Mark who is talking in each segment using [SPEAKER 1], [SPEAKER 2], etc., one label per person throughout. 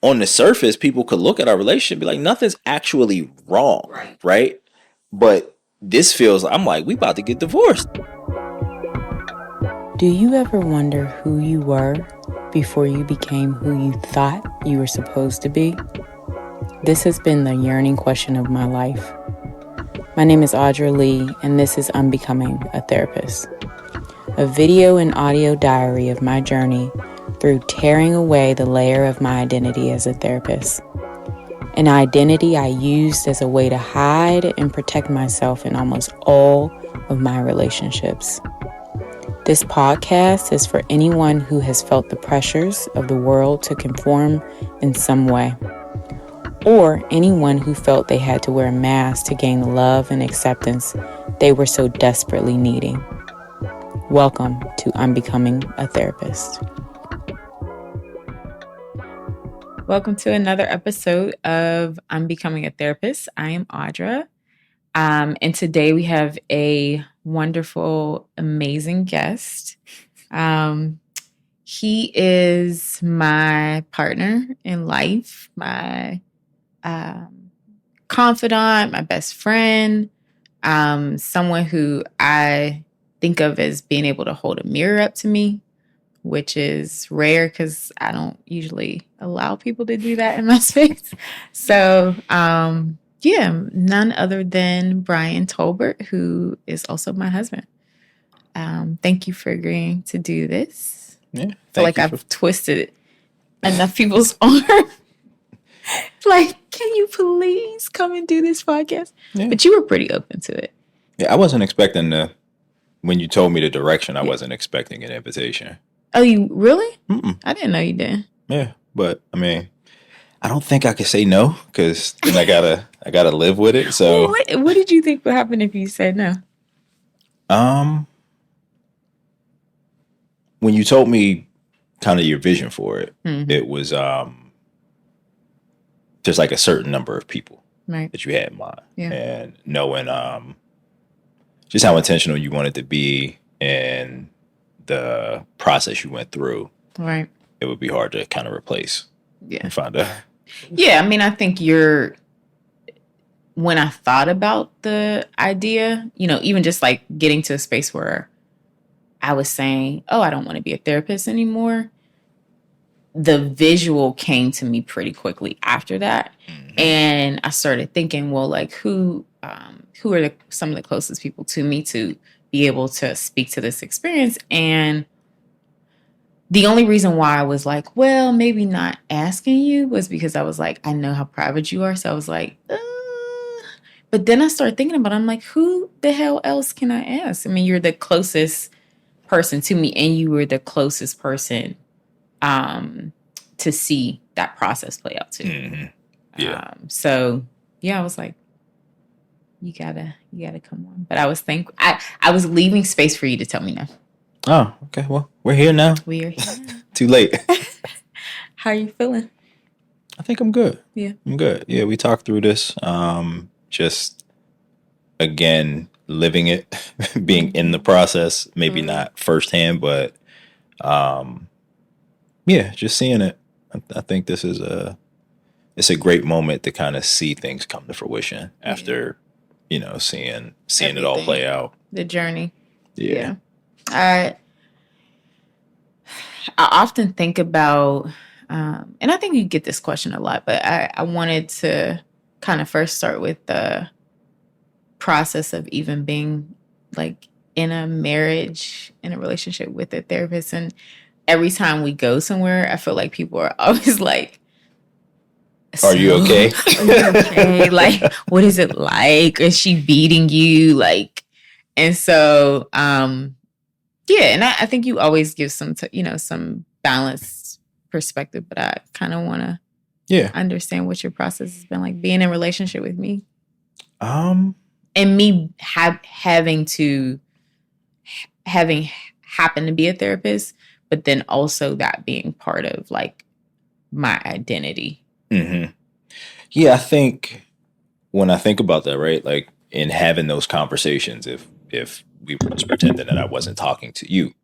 [SPEAKER 1] on the surface, people could look at our relationship and be like, nothing's actually wrong, right? But this feels, I'm like, we about to get divorced.
[SPEAKER 2] Do you ever wonder who you were before you became who you thought you were supposed to be? This has been the yearning question of my life. My name is Audra Lee, and this is Unbecoming, a Therapist. A video and audio diary of my journey through tearing away the layer of my identity as a therapist. An identity I used as a way to hide and protect myself in almost all of my relationships. This podcast is for anyone who has felt the pressures of the world to conform in some way, or anyone who felt they had to wear a mask to gain the love and acceptance they were so desperately needing. Welcome to Unbecoming, a Therapist. Welcome to another episode of Unbecoming, a Therapist. I am Audra, and today we have a wonderful, amazing guest. He is my partner in life, my confidant, my best friend, someone who I think of as being able to hold a mirror up to me, which is rare because I don't usually allow people to do that in my space. So, none other than Brian Tolbert, who is also my husband. Thank you for agreeing to do this.
[SPEAKER 1] Yeah,
[SPEAKER 2] I feel like I've twisted enough people's arm. Like, can you please come and do this podcast? Yeah. But you were pretty open to it.
[SPEAKER 1] Yeah, I wasn't expecting when you told me the direction, I wasn't expecting an invitation.
[SPEAKER 2] Oh, you really?
[SPEAKER 1] Mm-mm.
[SPEAKER 2] I didn't know you did.
[SPEAKER 1] Yeah, but I mean, I don't think I could say no because then I gotta live with it. So,
[SPEAKER 2] what did you think would happen if you said no?
[SPEAKER 1] When you told me kind of your vision for it, it was there's like a certain number of people that you had in mind, and knowing just how intentional you wanted to be and the process you went through,
[SPEAKER 2] right?
[SPEAKER 1] It would be hard to kind of replace. And find out.
[SPEAKER 2] Yeah, I mean, I think when I thought about the idea, even just like getting to a space where I was saying, oh, I don't want to be a therapist anymore, the visual came to me pretty quickly after that. Mm-hmm. And I started thinking, well, like who are some of the closest people to me to be able to speak to this experience? And the only reason why I was like, well, maybe not asking you was because I was like, I know how private you are. So I was like, but then I started thinking about it. I'm like, who the hell else can I ask? I mean, you're the closest person to me and you were the closest person to see that process play out too.
[SPEAKER 1] Mm-hmm. Yeah.
[SPEAKER 2] I was like, you gotta come on. But I was leaving space for you to tell me no.
[SPEAKER 1] Oh, okay. Well, we're here now.
[SPEAKER 2] We are here now.
[SPEAKER 1] Too late.
[SPEAKER 2] How are you feeling?
[SPEAKER 1] I think I'm good.
[SPEAKER 2] Yeah.
[SPEAKER 1] I'm good. Yeah, we talked through this. Just, again, living it, being in the process, maybe not firsthand, but, just seeing it. I think this is it's a great moment to kind of see things come to fruition after, seeing it all play out.
[SPEAKER 2] The journey.
[SPEAKER 1] Yeah.
[SPEAKER 2] I often think about, and I think you get this question a lot, but I wanted to kind of first start with the process of even being like in a marriage, in a relationship with a therapist. And every time we go somewhere, I feel like people are always like,
[SPEAKER 1] are you okay?
[SPEAKER 2] Are you okay? Like, what is it like? Is she beating you? Like, and so, and I think you always give some balanced perspective, but I kind of want to understand what your process has been like being in a relationship with me. And me having happened to be a therapist, but then also that being part of like my identity.
[SPEAKER 1] Mm-hmm. Yeah, I think when I think about that, right, like in having those conversations, if we were just pretending that I wasn't talking to you,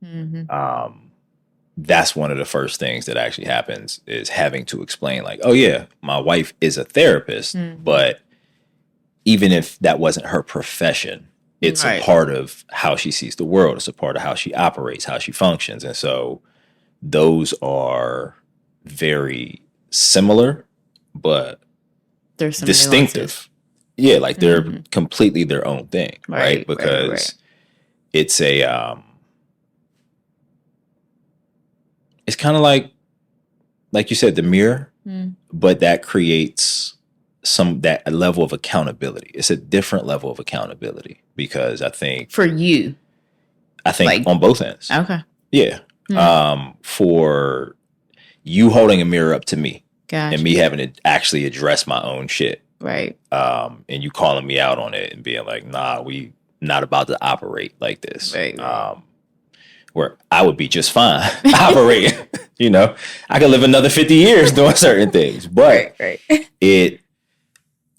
[SPEAKER 1] that's one of the first things that actually happens is having to explain like, oh yeah, my wife is a therapist, but even if that wasn't her profession, it's a part of how she sees the world. It's a part of how she operates, how she functions. And so those are very similar, but
[SPEAKER 2] there's some
[SPEAKER 1] distinctive. Nuances. Yeah, like they're completely their own thing, right? Because it's a it's kind of like you said, the mirror, but that creates that level of accountability. It's a different level of accountability because I think
[SPEAKER 2] for you,
[SPEAKER 1] I think like, on both ends.
[SPEAKER 2] Okay.
[SPEAKER 1] Yeah. For you holding a mirror up to me and me having to actually address my own shit.
[SPEAKER 2] Right.
[SPEAKER 1] And you calling me out on it and being like, nah, we not about to operate like this.
[SPEAKER 2] Right.
[SPEAKER 1] Where I would be just fine operating. You know, I could live another 50 years doing certain things, but it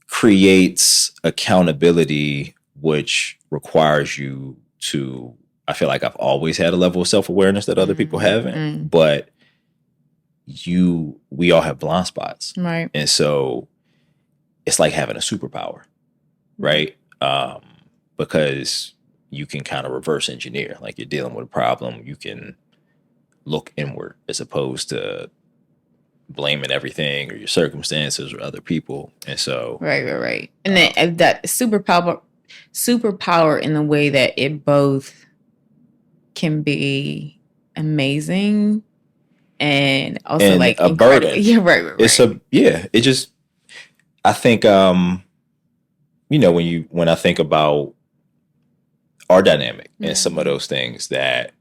[SPEAKER 1] creates accountability, which requires you to, I feel like I've always had a level of self-awareness that other people haven't, but we all have blind spots.
[SPEAKER 2] Right.
[SPEAKER 1] And so it's like having a superpower, right? Because you can kind of reverse engineer. Like you're dealing with a problem, you can look inward as opposed to blaming everything or your circumstances or other people. And so
[SPEAKER 2] right. And then that superpower in the way that it both can be amazing and also and like
[SPEAKER 1] a burden.
[SPEAKER 2] Yeah, right.
[SPEAKER 1] It's it just, I think, you know, when I think about our dynamic and some of those things that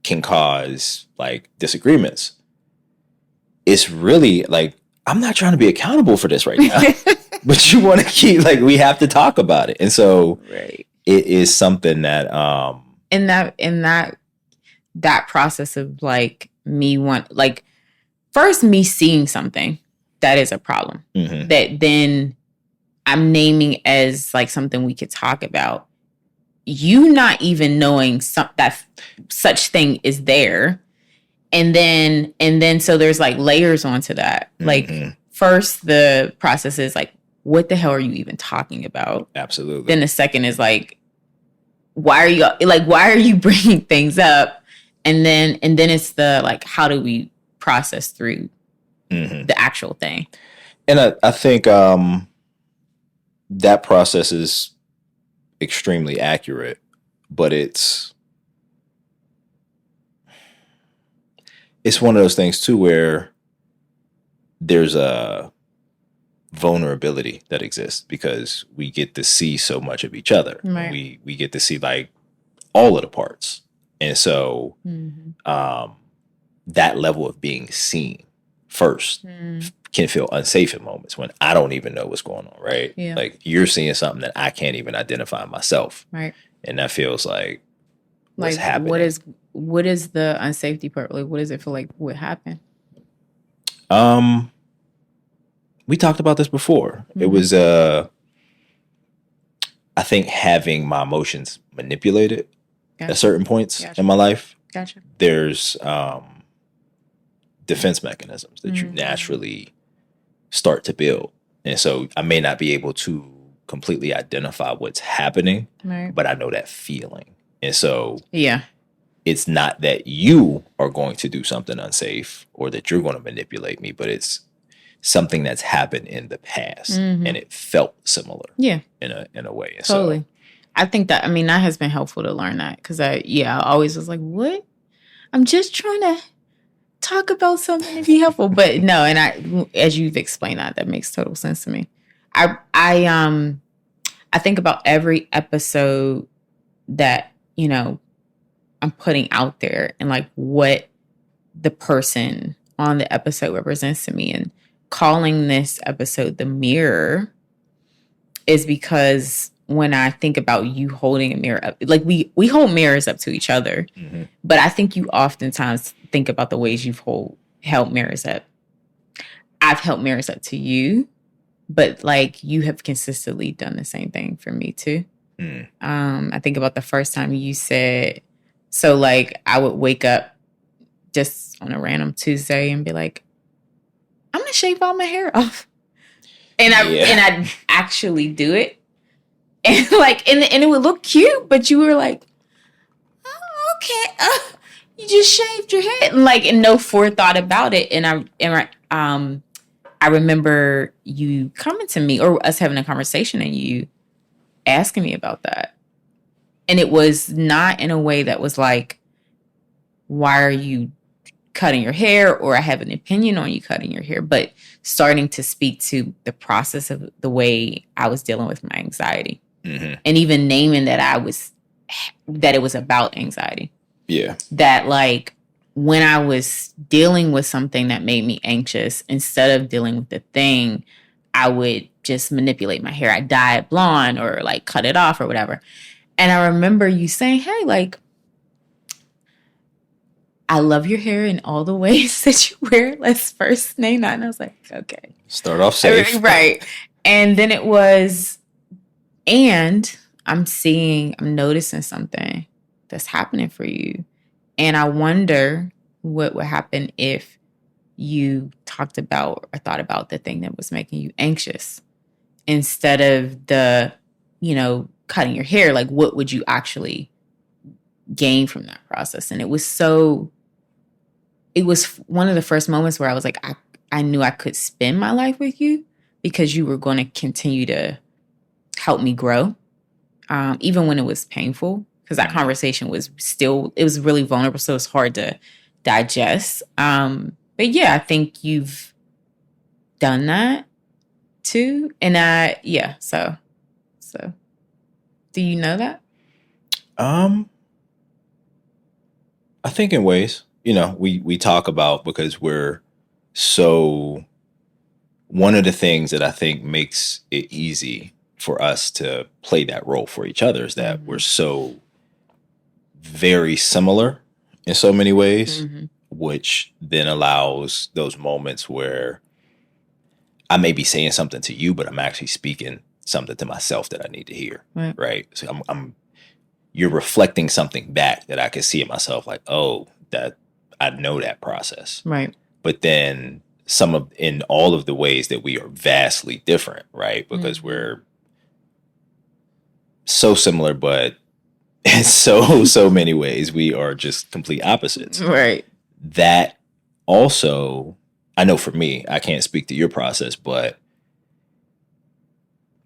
[SPEAKER 1] can cause like disagreements, it's really like, I'm not trying to be accountable for this right now, but you want to keep, like, we have to talk about it. And so it is something that,
[SPEAKER 2] in that process of like first me seeing something that is a problem that then I'm naming as like something we could talk about. You not even knowing that such thing is there. And then so there's like layers onto that. Like first the process is like, what the hell are you even talking about?
[SPEAKER 1] Absolutely.
[SPEAKER 2] Then the second is like, why are you bringing things up? And then it's the like, how do we process through the actual thing?
[SPEAKER 1] And I think that process is extremely accurate, but it's one of those things too where there's a vulnerability that exists because we get to see so much of each other. Right. We get to see like all of the parts. And so that level of being seen first can feel unsafe in moments when I don't even know what's going on, right?
[SPEAKER 2] Yeah.
[SPEAKER 1] Like you're seeing something that I can't even identify myself.
[SPEAKER 2] Right.
[SPEAKER 1] And that feels like what's happening.
[SPEAKER 2] What is the unsafety part? Like, what does it feel like would happen?
[SPEAKER 1] We talked about this before. It was, I think having my emotions manipulated at certain points in my life.
[SPEAKER 2] Gotcha.
[SPEAKER 1] There's defense mechanisms that you naturally start to build. And so I may not be able to completely identify what's happening, but I know that feeling. And so it's not that you are going to do something unsafe or that you're going to manipulate me, but it's something that's happened in the past and it felt similar in a way. And
[SPEAKER 2] totally. I think that, I mean, that has been helpful to learn that because I always was like, what? I'm just trying to talk about something to be helpful. But no, and as you've explained that makes total sense to me. I think about every episode that, you know, I'm putting out there and like what the person on the episode represents to me, and calling this episode The Mirror is because when I think about you holding a mirror up, like we hold mirrors up to each other, but I think you oftentimes think about the ways you've held mirrors up. I've held mirrors up to you, but like you have consistently done the same thing for me too. I think about the first time you said, so like I would wake up just on a random Tuesday and be like, I'm going to shave all my hair off. And I actually do it. And like, and it would look cute, but you were like, oh, okay. You just shaved your head. And like, and no forethought about it. And I remember you coming to me or us having a conversation and you asking me about that. And it was not in a way that was like, why are you cutting your hair? Or I have an opinion on you cutting your hair, but starting to speak to the process of the way I was dealing with my anxiety. Mm-hmm. And even naming that it was about anxiety.
[SPEAKER 1] Yeah.
[SPEAKER 2] That like when I was dealing with something that made me anxious, instead of dealing with the thing, I would just manipulate my hair. I'd dye it blonde or like cut it off or whatever. And I remember you saying, hey, like, I love your hair in all the ways that you wear it. Let's first name that. And I was like, okay.
[SPEAKER 1] Start off safe.
[SPEAKER 2] Right. And then it was, and I'm noticing something that's happening for you. And I wonder what would happen if you talked about or thought about the thing that was making you anxious instead of the, cutting your hair. Like, what would you actually gain from that process? And it was one of the first moments where I was like, I knew I could spend my life with you because you were going to continue to help me grow, even when it was painful, because that conversation was really vulnerable, so it's hard to digest. But yeah, I think you've done that too. And so do you know that?
[SPEAKER 1] I think in ways, we talk about, because we're so, one of the things that I think makes it easy for us to play that role for each other is that we're so very similar in so many ways, which then allows those moments where I may be saying something to you, but I'm actually speaking something to myself that I need to hear. Right. So you're reflecting something back that I can see in myself, like, oh, that I know that process.
[SPEAKER 2] Right.
[SPEAKER 1] But then in all of the ways that we are vastly different, right? Because we're so similar, but in so many ways we are just complete opposites.
[SPEAKER 2] Right.
[SPEAKER 1] That also, I know for me, I can't speak to your process, but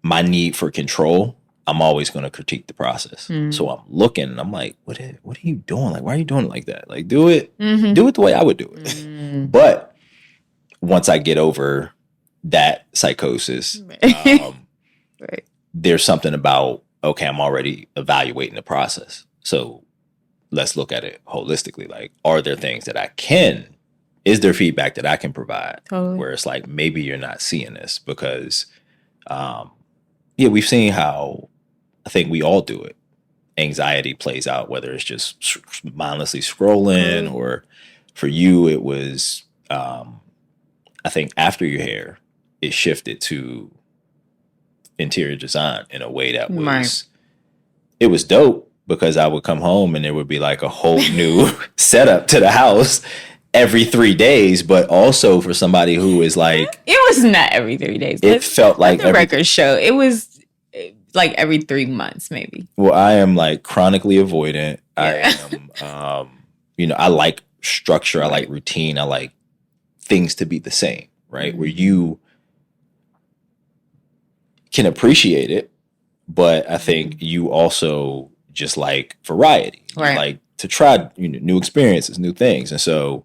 [SPEAKER 1] my need for control, I'm always going to critique the process. So I'm looking and I'm like, what are you doing? Like, why are you doing it like that? Like, do it the way I would do it. But once I get over that psychosis,
[SPEAKER 2] right.
[SPEAKER 1] There's something about, okay, I'm already evaluating the process. So let's look at it holistically. Like, are there things that is there feedback that I can provide?
[SPEAKER 2] Totally.
[SPEAKER 1] Where it's like, maybe you're not seeing this because, we've seen how, I think we all do it. Anxiety plays out, whether it's just mindlessly scrolling or for you, it was, I think after your hair, it shifted to interior design in a way that was, it was dope because I would come home and there would be like a whole new setup to the house every 3 days, but also for somebody who is like,
[SPEAKER 2] it was not every 3 days.
[SPEAKER 1] It felt like
[SPEAKER 2] the record show. It was like every 3 months, maybe.
[SPEAKER 1] Well, I am like chronically avoidant. I am, I like structure. I like routine. I like things to be the same, right? Where you can appreciate it, but I think you also just like variety.
[SPEAKER 2] Right.
[SPEAKER 1] You like to try new experiences, new things. And so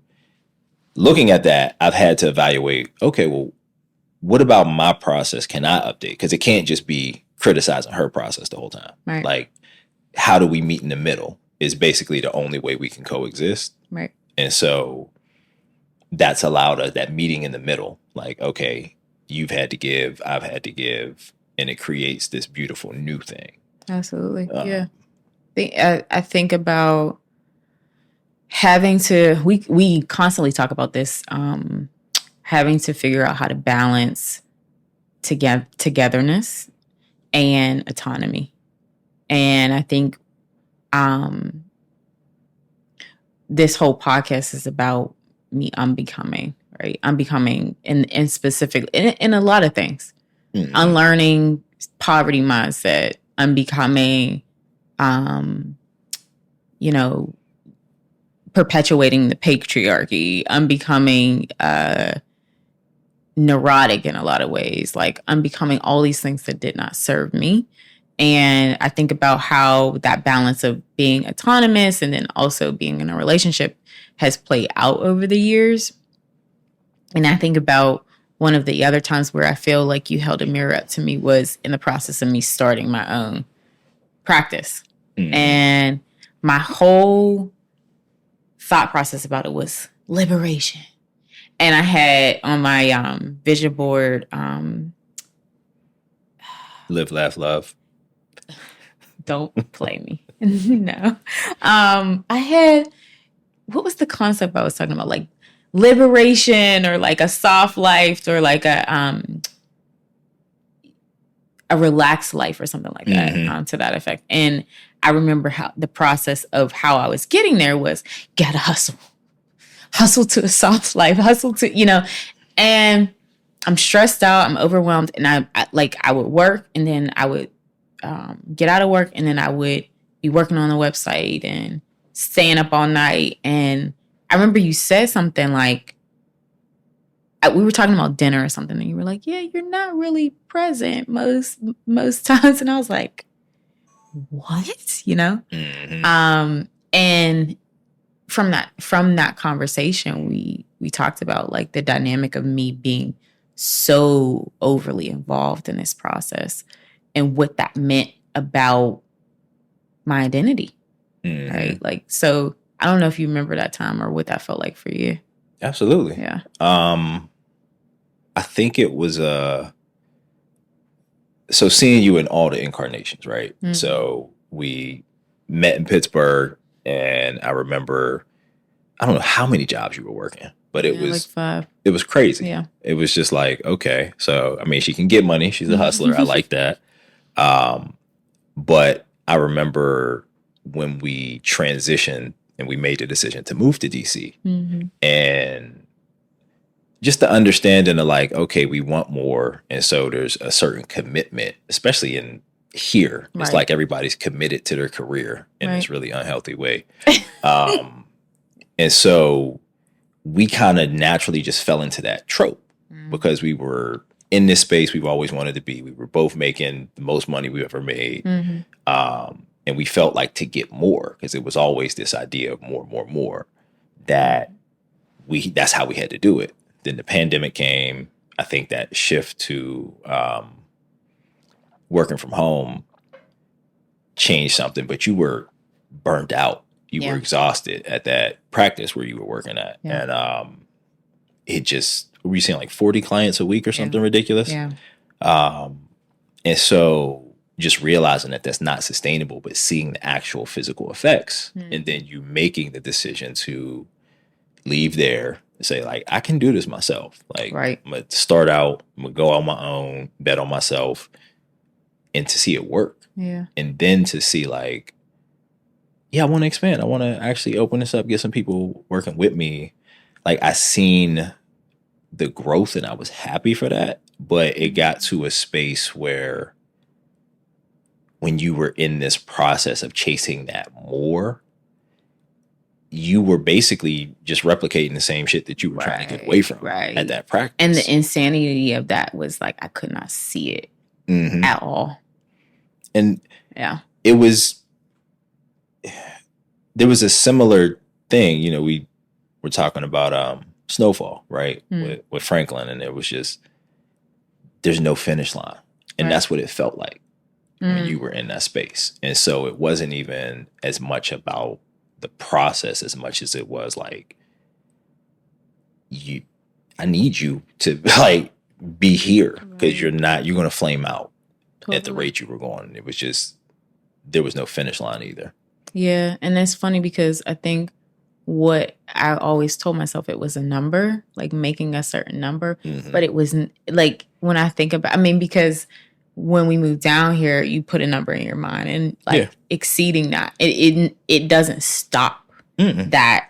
[SPEAKER 1] looking at that, I've had to evaluate, okay, well, what about my process can I update? Because it can't just be criticizing her process the whole time.
[SPEAKER 2] Right.
[SPEAKER 1] Like, how do we meet in the middle is basically the only way we can coexist.
[SPEAKER 2] Right.
[SPEAKER 1] And so that's allowed us that meeting in the middle. Like, okay, you've had to give, I've had to give, and it creates this beautiful new thing.
[SPEAKER 2] Absolutely. Yeah. I think about having to, we constantly talk about this, having to figure out how to balance togetherness and autonomy. And I think this whole podcast is about me unbecoming, right? Unbecoming in specific in a lot of things. Mm-hmm. Unlearning poverty mindset, unbecoming, perpetuating the patriarchy, unbecoming neurotic in a lot of ways, like unbecoming all these things that did not serve me. And I think about how that balance of being autonomous and then also being in a relationship has played out over the years. And I think about one of the other times where I feel like you held a mirror up to me was in the process of me starting my own practice. Mm. And my whole thought process about it was liberation. And I had on my vision board...
[SPEAKER 1] Live, laugh, love.
[SPEAKER 2] Don't play me. No. I had... What was the concept I was talking about? Like liberation or like a soft life or like a relaxed life or something like that, to that effect. And I remember how the process of how I was getting there was gotta hustle to a soft life, hustle to, and I'm stressed out, I'm overwhelmed. And I would work and then I would get out of work and then I would be working on the website and staying up all night. And I remember you said something like, we were talking about dinner or something, and you were like, yeah, you're not really present most times. And I was like, what? Mm-hmm. And from that conversation, we talked about like the dynamic of me being so overly involved in this process and what that meant about my identity. Mm-hmm. Right? Like, so I don't know if you remember that time or what that felt like for you.
[SPEAKER 1] Absolutely.
[SPEAKER 2] Yeah.
[SPEAKER 1] I think it was so seeing you in all the incarnations, right? Mm-hmm. So we met in Pittsburgh, and I remember, I don't know how many jobs you were working, but it was
[SPEAKER 2] like 5.
[SPEAKER 1] It was crazy.
[SPEAKER 2] Yeah.
[SPEAKER 1] It was just like, okay, so I mean, she can get money. She's a hustler. I like that. But I remember when we transitioned and we made the decision to move to DC, mm-hmm. and just the understanding of like, okay, we want more. And so there's a certain commitment, especially in here. Right. It's like everybody's committed to their career in this really unhealthy way. And so we kind of naturally just fell into that trope because we were in this space we've always wanted to be. We were both making the most money we ever made. Mm-hmm. And we felt like to get more, because it was always this idea of more, that's how we had to do it. Then the pandemic came. I think that shift to working from home changed something, but you were burnt out. You were exhausted at that practice where you were working at. Yeah. And it just, were you seeing like 40 clients a week or something ridiculous?
[SPEAKER 2] Yeah.
[SPEAKER 1] And so just realizing that that's not sustainable, but seeing the actual physical effects, and then you making the decision to leave there and say, like, I can do this myself. Like, I'm going to start out, I'm going to go on my own, bet on myself, and to see it work.
[SPEAKER 2] Yeah.
[SPEAKER 1] And then to see like, I want to expand. I want to actually open this up, get some people working with me. Like, I seen the growth and I was happy for that. But it got to a space where when you were in this process of chasing that more, you were basically just replicating the same shit that you were trying to get away from at that practice.
[SPEAKER 2] And the insanity of that was like, I could not see it at all.
[SPEAKER 1] And it was, there was a similar thing, we were talking about Snowfall, right? With Franklin. And it was just, there's no finish line. And that's what it felt like when you were in that space. And so it wasn't even as much about the process as much as it was like, I need you to like be here, because you're going to flame out at the rate you were going. It was just, there was no finish line either.
[SPEAKER 2] Yeah. And that's funny because I think what I always told myself, it was a number, like making a certain number, but it wasn't like, when I think about, because when we moved down here, you put a number in your mind and like exceeding that, it doesn't stop that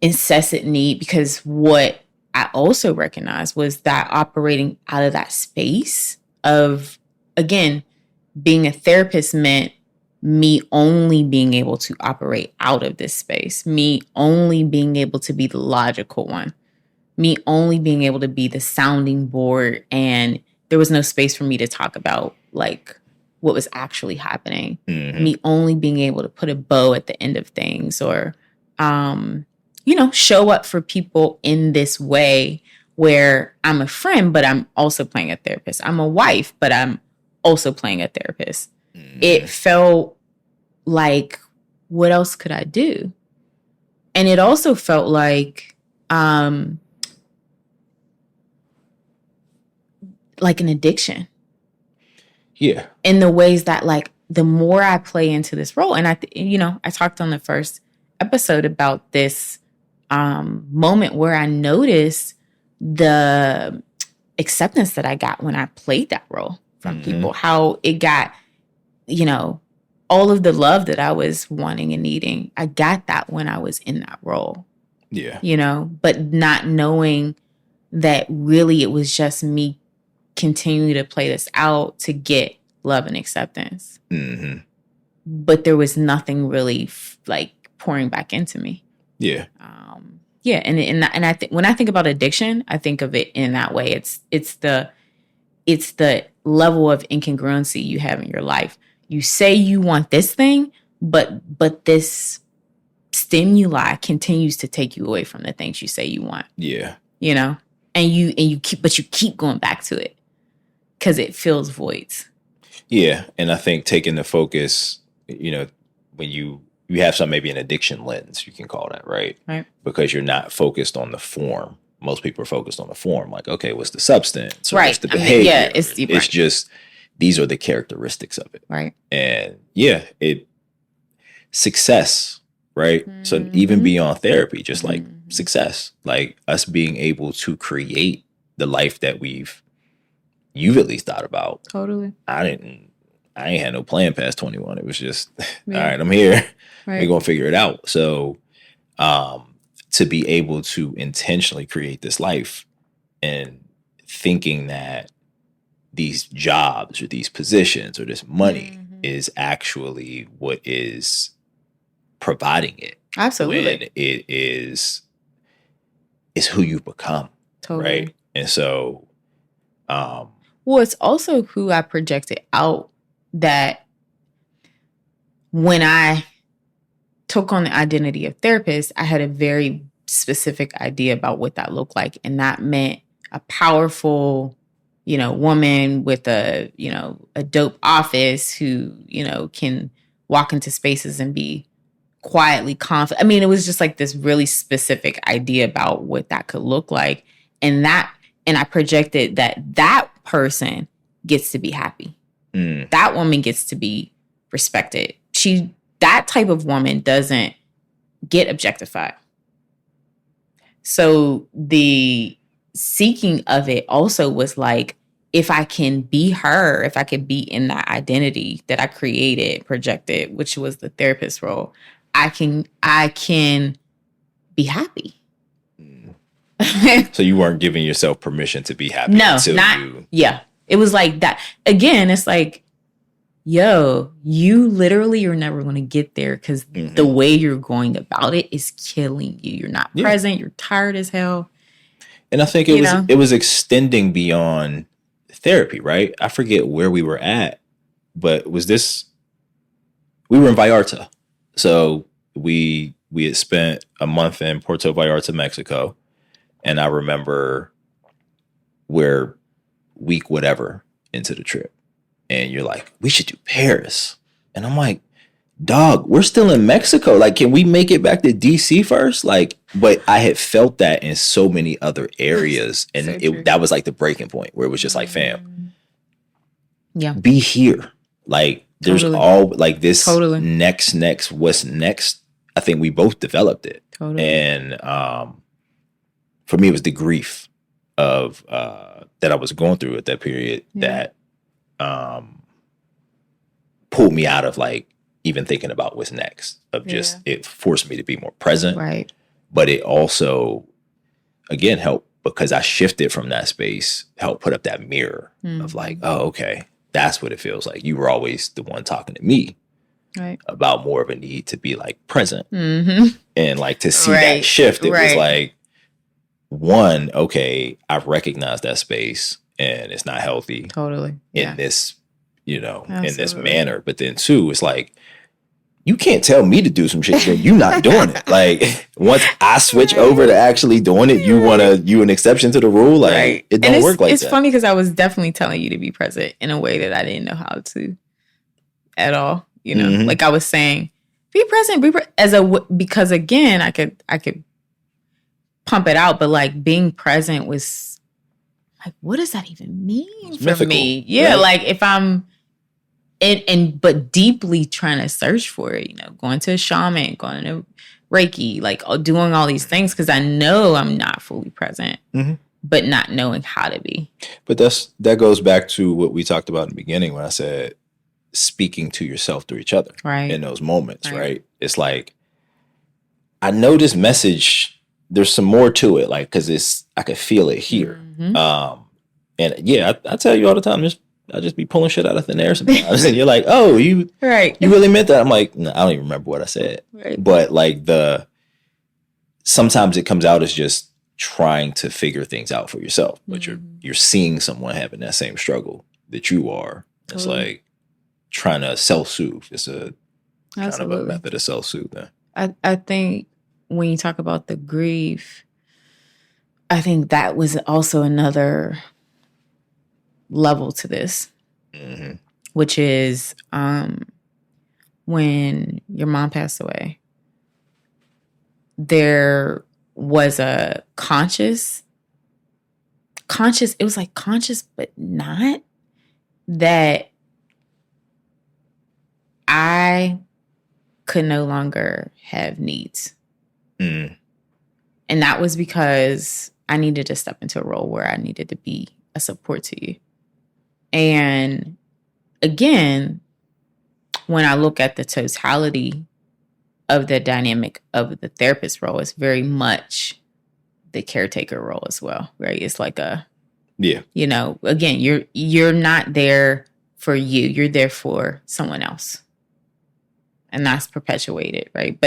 [SPEAKER 2] incessant need, because what I also recognized was that operating out of that space of, again, being a therapist meant me only being able to operate out of this space, me only being able to be the logical one, me only being able to be the sounding board. And there was no space for me to talk about like what was actually happening. Me only being able to put a bow at the end of things, or, show up for people in this way where I'm a friend, but I'm also playing a therapist. I'm a wife, but I'm also playing a therapist. It felt like, what else could I do? And it also felt like an addiction.
[SPEAKER 1] Yeah.
[SPEAKER 2] In the ways that, like, the more I play into this role, and I talked on the first episode about this moment where I noticed the acceptance that I got when I played that role from people, how it got, all of the love that I was wanting and needing. I got that when I was in that role.
[SPEAKER 1] Yeah.
[SPEAKER 2] But not knowing that really it was just me continuing to play this out to get love and acceptance. But there was nothing really pouring back into me.
[SPEAKER 1] Yeah.
[SPEAKER 2] And I think when I think about addiction, I think of it in that way. It's the level of incongruency you have in your life. You say you want this thing, but this stimuli continues to take you away from the things you say you want.
[SPEAKER 1] Yeah.
[SPEAKER 2] And you keep going back to it because it fills voids.
[SPEAKER 1] Yeah. And I think taking the focus, when you have some, maybe an addiction lens, you can call that, right?
[SPEAKER 2] Right.
[SPEAKER 1] Because you're not focused on the form. Most people are focused on the form. Like, okay, what's the substance? Or
[SPEAKER 2] right.
[SPEAKER 1] What's the behavior?
[SPEAKER 2] It's
[SPEAKER 1] just, these are the characteristics of it.
[SPEAKER 2] Right.
[SPEAKER 1] And success, right? So even beyond therapy, just like success, like us being able to create the life that you've at least thought about.
[SPEAKER 2] Totally.
[SPEAKER 1] I ain't had no plan past 21. It was just, all right, I'm here. Right. We're going to figure it out. So, to be able to intentionally create this life and thinking that these jobs or these positions or this money is actually what is providing it.
[SPEAKER 2] Absolutely.
[SPEAKER 1] When it is who you become.
[SPEAKER 2] Totally.
[SPEAKER 1] Right. And so,
[SPEAKER 2] it's also who I projected out, that when I took on the identity of therapist, I had a very specific idea about what that looked like. And that meant a powerful, woman with a dope office who, can walk into spaces and be quietly confident. I mean, it was just like this really specific idea about what that could look like. And I projected that person gets to be happy. That woman gets to be respected. That type of woman doesn't get objectified. So the seeking of it also was like, if I can be her, if I could be in that identity that I created, projected, which was the therapist role, I can be happy.
[SPEAKER 1] So you weren't giving yourself permission to be happy.
[SPEAKER 2] Yeah. It was like that. Again, it's like, yo, you literally are never going to get there because the way you're going about it is killing you. You're not present. You're tired as hell.
[SPEAKER 1] And I think it was extending beyond therapy, right? I forget where we were at, but we were in Vallarta. So we had spent a month in Puerto Vallarta, Mexico. And I remember we're week whatever into the trip. And you're like, we should do Paris. And I'm like, dog, we're still in Mexico. Like, can we make it back to DC first? Like, but I had felt that in so many other areas. And that was like the breaking point where it was just like, fam, be here. Like, there's all like this next, what's next? I think we both developed it.
[SPEAKER 2] Totally.
[SPEAKER 1] And for me, it was the grief of that I was going through at that period that pulled me out of like even thinking about what's next. Of just it forced me to be more present,
[SPEAKER 2] Right.
[SPEAKER 1] but it also again helped because I shifted from that space, helped put up that mirror of like, oh, okay, that's what it feels like. You were always the one talking to me about more of a need to be like present, and like to see that shift. It was like, one, okay, I've recognized that space and it's not healthy.
[SPEAKER 2] Totally.
[SPEAKER 1] In this, in this manner. But then two, it's like, you can't tell me to do some shit that you're not doing it. Like once I switch over to actually doing it, you an exception to the rule. Like it don't work like that.
[SPEAKER 2] It's funny because I was definitely telling you to be present in a way that I didn't know how to at all. Like I was saying, be present, because again, I could pump it out, but like being present was like, what does that even mean for me? Yeah, right? Like if I'm but deeply trying to search for it, going to a shaman, going to Reiki, like doing all these things because I know I'm not fully present, but not knowing how to be.
[SPEAKER 1] But that goes back to what we talked about in the beginning when I said speaking to yourself through each other in those moments, right? It's like, I know this message, there's some more to it, like, because I could feel it here. And yeah, I tell you all the time, I just be pulling shit out of thin air sometimes. And you're like, oh, you really meant that? I'm like, no, I don't even remember what I said. Right. But like sometimes it comes out as just trying to figure things out for yourself. But you're seeing someone having that same struggle that you are. It's like trying to self-soothe. It's a kind of a method of self-soothing.
[SPEAKER 2] I think when you talk about the grief, I think that was also another level to this, which is when your mom passed away, there was a conscious, it was like conscious, but not, that I could no longer have needs. And that was because I needed to step into a role where I needed to be a support to you. And again, when I look at the totality of the dynamic of the therapist role, it's very much the caretaker role as well, right? It's like again, you're not there for you, you're there for someone else. And that's perpetuated, right?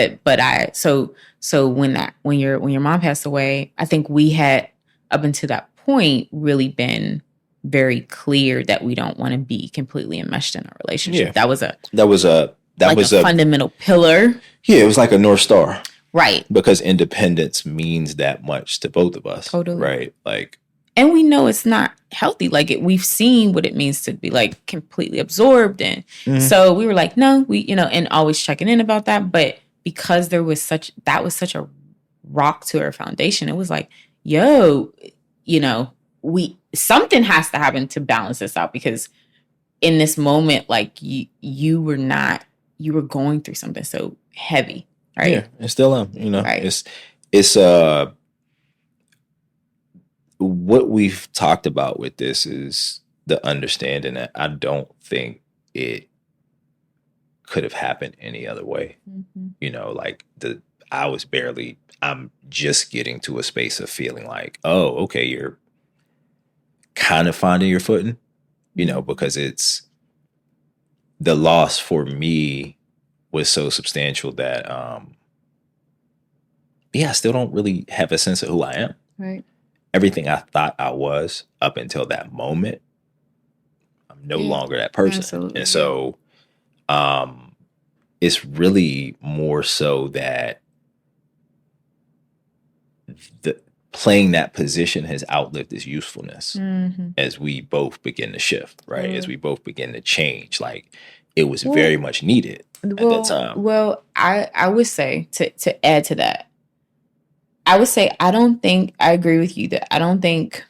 [SPEAKER 2] So when your mom passed away, I think we had up until that point really been very clear that we don't want to be completely enmeshed in a relationship. Yeah. That was a fundamental pillar.
[SPEAKER 1] Yeah, it was like a North Star.
[SPEAKER 2] Right.
[SPEAKER 1] Because independence means that much to both of us.
[SPEAKER 2] Totally.
[SPEAKER 1] Right. Like,
[SPEAKER 2] and we know it's not healthy. Like we've seen what it means to be like completely absorbed. And so we were like, no, and always checking in about that. But because that was such a rock to our foundation, it was like, something has to happen to balance this out, because in this moment, like you were going through something so heavy, right?
[SPEAKER 1] Yeah, and still am, right. It's what we've talked about with this is the understanding that I don't think it could have happened any other way. I'm just getting to a space of feeling like, oh, okay, you're kind of finding your footing, because it's the loss for me was so substantial that, I still don't really have a sense of who I am.
[SPEAKER 2] Right.
[SPEAKER 1] Everything I thought I was up until that moment, I'm no longer that person.
[SPEAKER 2] Absolutely.
[SPEAKER 1] And so, it's really more so that playing that position has outlived its usefulness as we both begin to shift, right? As we both begin to change. Like, it was very much needed at that time.
[SPEAKER 2] Well, I would say, to add to that, I would say I agree with you that I don't think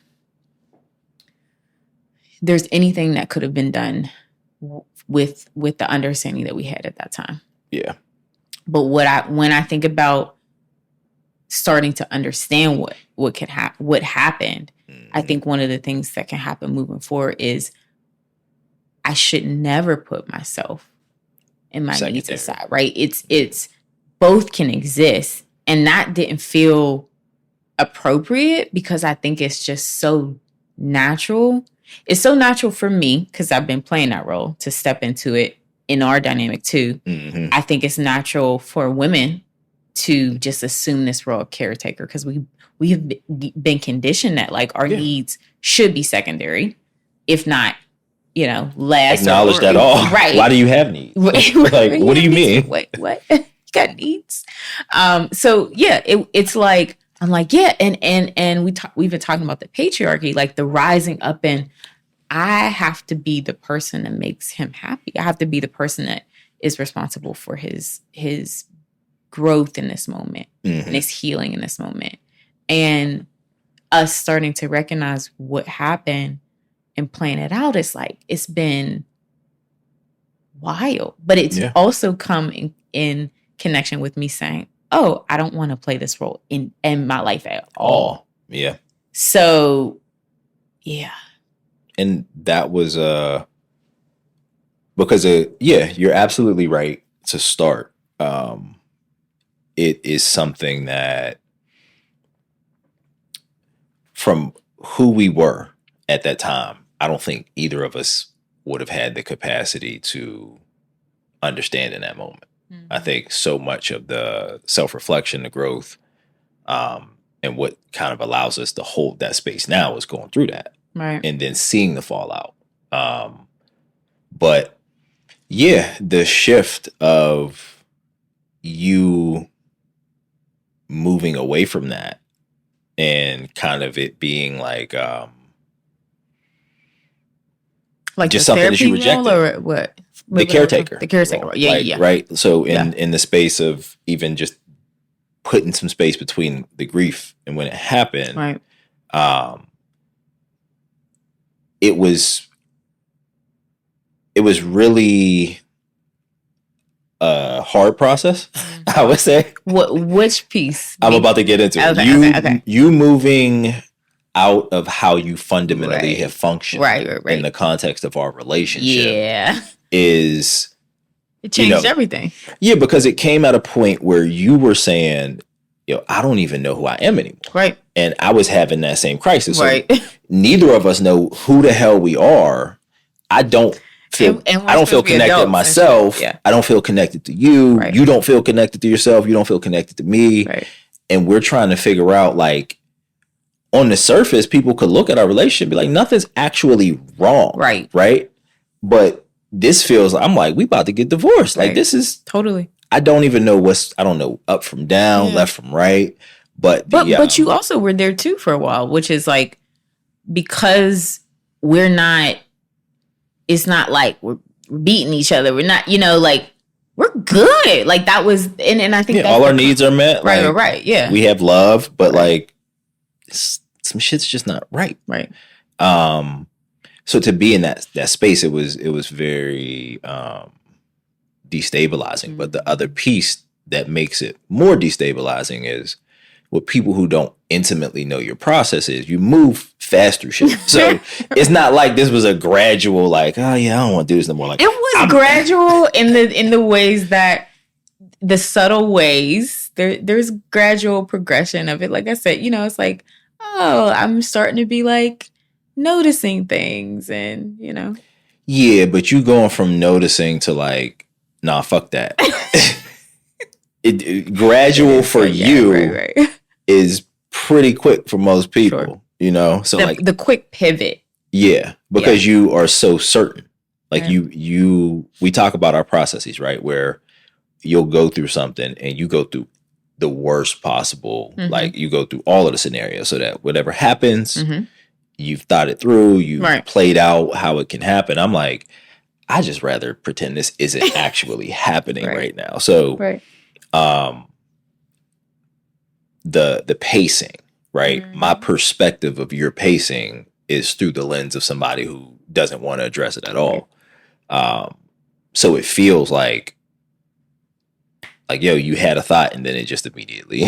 [SPEAKER 2] there's anything that could have been done with the understanding that we had at that time.
[SPEAKER 1] Yeah.
[SPEAKER 2] But when I think about starting to understand what happened, I think one of the things that can happen moving forward is I should never put myself and my needs aside, right? It's both can exist. And that didn't feel appropriate because I think it's just so natural. It's so natural for me because I've been playing that role to step into it in our dynamic too. Mm-hmm. I think it's natural for women to just assume this role of caretaker because we've been conditioned that like our needs should be secondary, if not, last.
[SPEAKER 1] Acknowledged at all. Right. Why do you have needs? Like, what do you mean?
[SPEAKER 2] Wait, what? You got needs? So yeah, it's like, I'm like, yeah. And we've been talking about the patriarchy, like the rising up, and I have to be the person that makes him happy. I have to be the person that is responsible for his growth in this moment and his healing in this moment. And us starting to recognize what happened and playing it out, it's like, it's been wild. But it's also come in connection with me saying, oh, I don't want to play this role in my life at all.
[SPEAKER 1] Yeah.
[SPEAKER 2] So, yeah.
[SPEAKER 1] And that was, because, you're absolutely right to start. It is something that from who we were at that time, I don't think either of us would have had the capacity to understand in that moment. Mm-hmm. I think so much of the self-reflection, the growth, and what kind of allows us to hold that space now is going through that.
[SPEAKER 2] Right.
[SPEAKER 1] And then seeing the fallout. But yeah, the shift of you moving away from that and kind of it being like just something that you rejected.
[SPEAKER 2] Or what?
[SPEAKER 1] The caretaker.
[SPEAKER 2] The caretaker. Role. Yeah, yeah.
[SPEAKER 1] Right. So in the space of even just putting some space between the grief and when it happened,
[SPEAKER 2] right.
[SPEAKER 1] It was really a hard process, I would say.
[SPEAKER 2] Which piece?
[SPEAKER 1] I'm about to get into it.
[SPEAKER 2] Okay.
[SPEAKER 1] You moving out of how you fundamentally have functioned in the context of our relationship is...
[SPEAKER 2] It changed everything.
[SPEAKER 1] Yeah, because it came at a point where you were saying, I don't even know who I am anymore.
[SPEAKER 2] Right.
[SPEAKER 1] And I was having that same crisis. So
[SPEAKER 2] right.
[SPEAKER 1] Neither of us know who the hell we are. I don't feel connected to myself. Yeah. I don't feel connected to you. Right. You don't feel connected to yourself. You don't feel connected to me.
[SPEAKER 2] Right.
[SPEAKER 1] And we're trying to figure out, like, on the surface, people could look at our relationship and be like, nothing's actually wrong.
[SPEAKER 2] Right.
[SPEAKER 1] Right. But this feels like, I'm like, we about to get divorced. Like, this is
[SPEAKER 2] totally.
[SPEAKER 1] I don't even know I don't know up from down, left from right. But
[SPEAKER 2] you also were there too for a while, which is like, because it's not like we're beating each other. We're not, like, we're good. Like, that was, and I think that's
[SPEAKER 1] all our needs are met.
[SPEAKER 2] Right,
[SPEAKER 1] like,
[SPEAKER 2] right. Yeah.
[SPEAKER 1] We have love, but like, some shit's just not right.
[SPEAKER 2] Right.
[SPEAKER 1] So to be in that space, it was very destabilizing. Mm-hmm. But the other piece that makes it more destabilizing is what people who don't intimately know your process is. You move fast through shit. So it's not like this was a gradual, like, oh yeah, I don't want to do this no more. Like,
[SPEAKER 2] it was gradual in the ways that the subtle ways. There's gradual progression of it. Like I said, it's like, oh, I'm starting to be like noticing things and,
[SPEAKER 1] Yeah, but you going from noticing to like, nah, fuck that. Gradual for you is pretty quick for most people, So
[SPEAKER 2] the quick pivot.
[SPEAKER 1] Yeah, because you are so certain. Like we talk about our processes, right? Where you'll go through something and you go through the worst possible, like you go through all of the scenarios so that whatever happens, you've thought it through, you've played out how it can happen. I'm like, I just rather pretend this isn't actually happening right now. So, the pacing, right? Mm-hmm. My perspective of your pacing is through the lens of somebody who doesn't want to address it at all. So it feels like, yo, you had a thought and then it just immediately,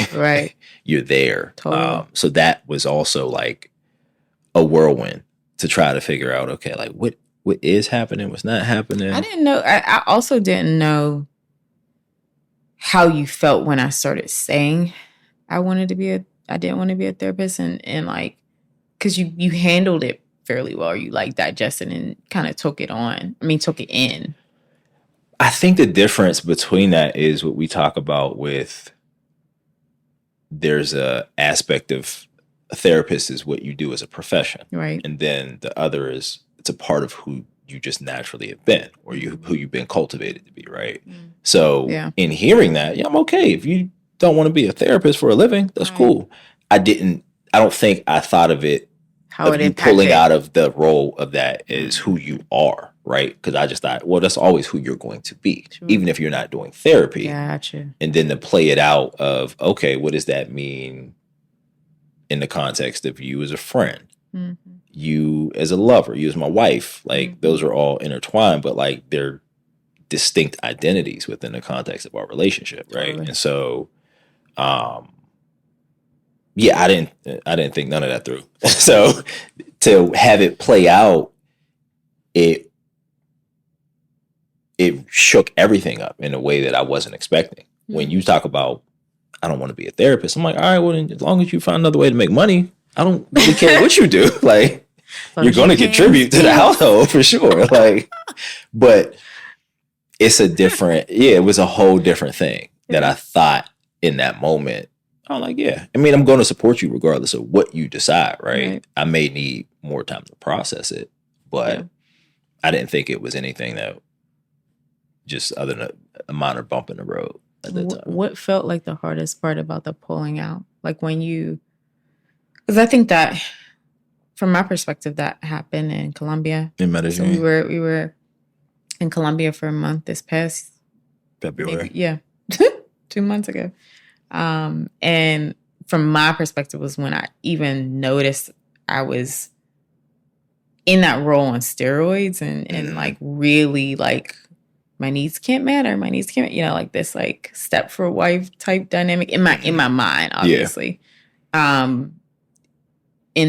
[SPEAKER 1] you're there.
[SPEAKER 2] Totally.
[SPEAKER 1] So that was also like a whirlwind to try to figure out, okay, like what is happening, what's not happening.
[SPEAKER 2] I didn't know. I also didn't know how you felt when I started saying I didn't want to be a therapist, and like, because you handled it fairly well. You like digested and kind of took it in.
[SPEAKER 1] I think the difference between that is what we talk about with there's a aspect of a therapist is what you do as a profession.
[SPEAKER 2] Right.
[SPEAKER 1] And then the other is it's a part of who you just naturally have been or who you've been cultivated to be, right? So in hearing that, I'm okay. If you don't want to be a therapist for a living, that's cool. I don't think I thought of it
[SPEAKER 2] how
[SPEAKER 1] of you pulling out of the role of that is who you are, right? Because I just thought, well, that's always who you're going to be, even if you're not doing therapy.
[SPEAKER 2] Gotcha.
[SPEAKER 1] And then to play it out of, okay, what does that mean in the context of you as a friend, you as a lover, you as my wife? Like those are all intertwined, but like they're distinct identities within the context of our relationship, right? Totally. And so, yeah, I didn't think none of that through. So to have it play out, it shook everything up in a way that I wasn't expecting. When you talk about, I don't want to be a therapist, I'm like, all right, well, as long as you find another way to make money, I don't really care what you do. Like, you're going to contribute to the household for sure. Like, but it's it was a whole different thing that I thought in that moment. I'm like, yeah. I mean, I'm going to support you regardless of what you decide, right? I may need more time to process it, but I didn't think it was anything that just other than a minor bump in the road at that time.
[SPEAKER 2] What felt like the hardest part about the pulling out? Like when because I think that from my perspective, that happened in Colombia.
[SPEAKER 1] In Medellin.
[SPEAKER 2] So we were in Colombia for a month this past
[SPEAKER 1] February.
[SPEAKER 2] 2 months ago. And from my perspective was when I even noticed I was in that role on steroids and like really like my needs can't matter. My needs can't, like this like step for wife type dynamic in my mind, obviously. In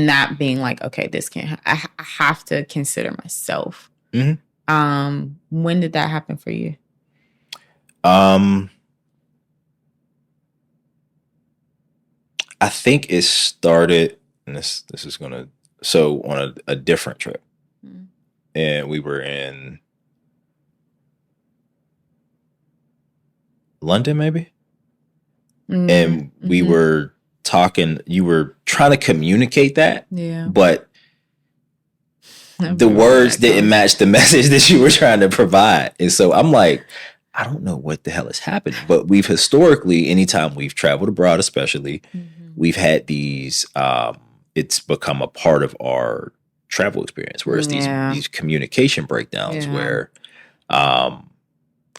[SPEAKER 2] that being like, okay, this can't, I have to consider myself. When did that happen for you?
[SPEAKER 1] I think it started, and this is on a different trip, and we were in London, maybe, and we were talking. You were trying to communicate that, but the words didn't match the message that you were trying to provide, and so I'm like, I don't know what the hell has happened, but we've historically, anytime we've traveled abroad, especially, we've had these, it's become a part of our travel experience, where it's these communication breakdowns where,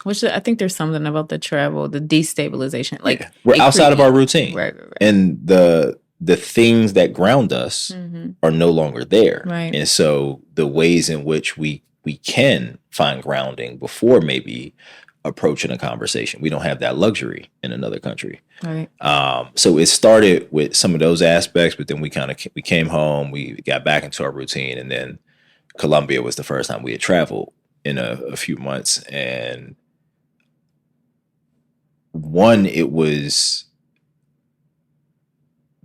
[SPEAKER 2] which I think there's something about the travel, the destabilization, like
[SPEAKER 1] we're outside of our routine,
[SPEAKER 2] right.
[SPEAKER 1] And the things that ground us are no longer there.
[SPEAKER 2] Right.
[SPEAKER 1] And so the ways in which we can find grounding before maybe approaching a conversation, we don't have that luxury in another country.
[SPEAKER 2] Right.
[SPEAKER 1] So it started with some of those aspects, but then we came home, we got back into our routine, and then Colombia was the first time we had traveled in a few months. And it was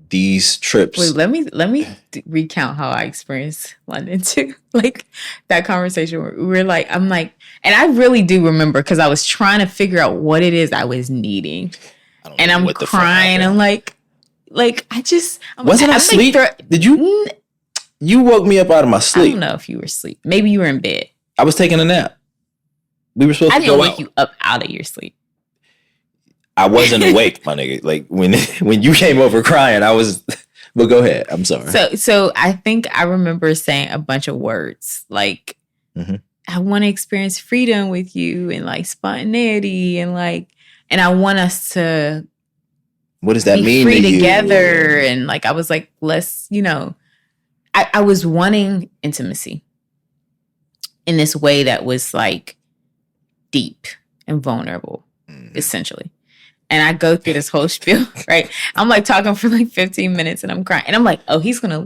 [SPEAKER 1] these trips.
[SPEAKER 2] Wait, let me recount how I experienced London too. Like that conversation where we were like, I'm like, and I really do remember because I was trying to figure out what it is I was needing, and I'm crying. I'm like I just
[SPEAKER 1] wasn't I asleep? Did you? You woke me up out of my sleep.
[SPEAKER 2] I don't know if you were asleep. Maybe you were in bed.
[SPEAKER 1] I was taking a nap. We were supposed to go out. I didn't
[SPEAKER 2] wake you up out of your sleep.
[SPEAKER 1] I wasn't awake, my nigga. Like when you came over crying, I was. But go ahead. I'm sorry.
[SPEAKER 2] So I think I remember saying a bunch of words like, I want to experience freedom with you and like spontaneity and I want us to.
[SPEAKER 1] What does that mean?
[SPEAKER 2] Free together, and like I was like, let's, I was wanting intimacy in this way that was like deep and vulnerable, essentially. And I go through this whole spiel, right? I'm like talking for like 15 minutes and I'm crying. And I'm like, oh, he's gonna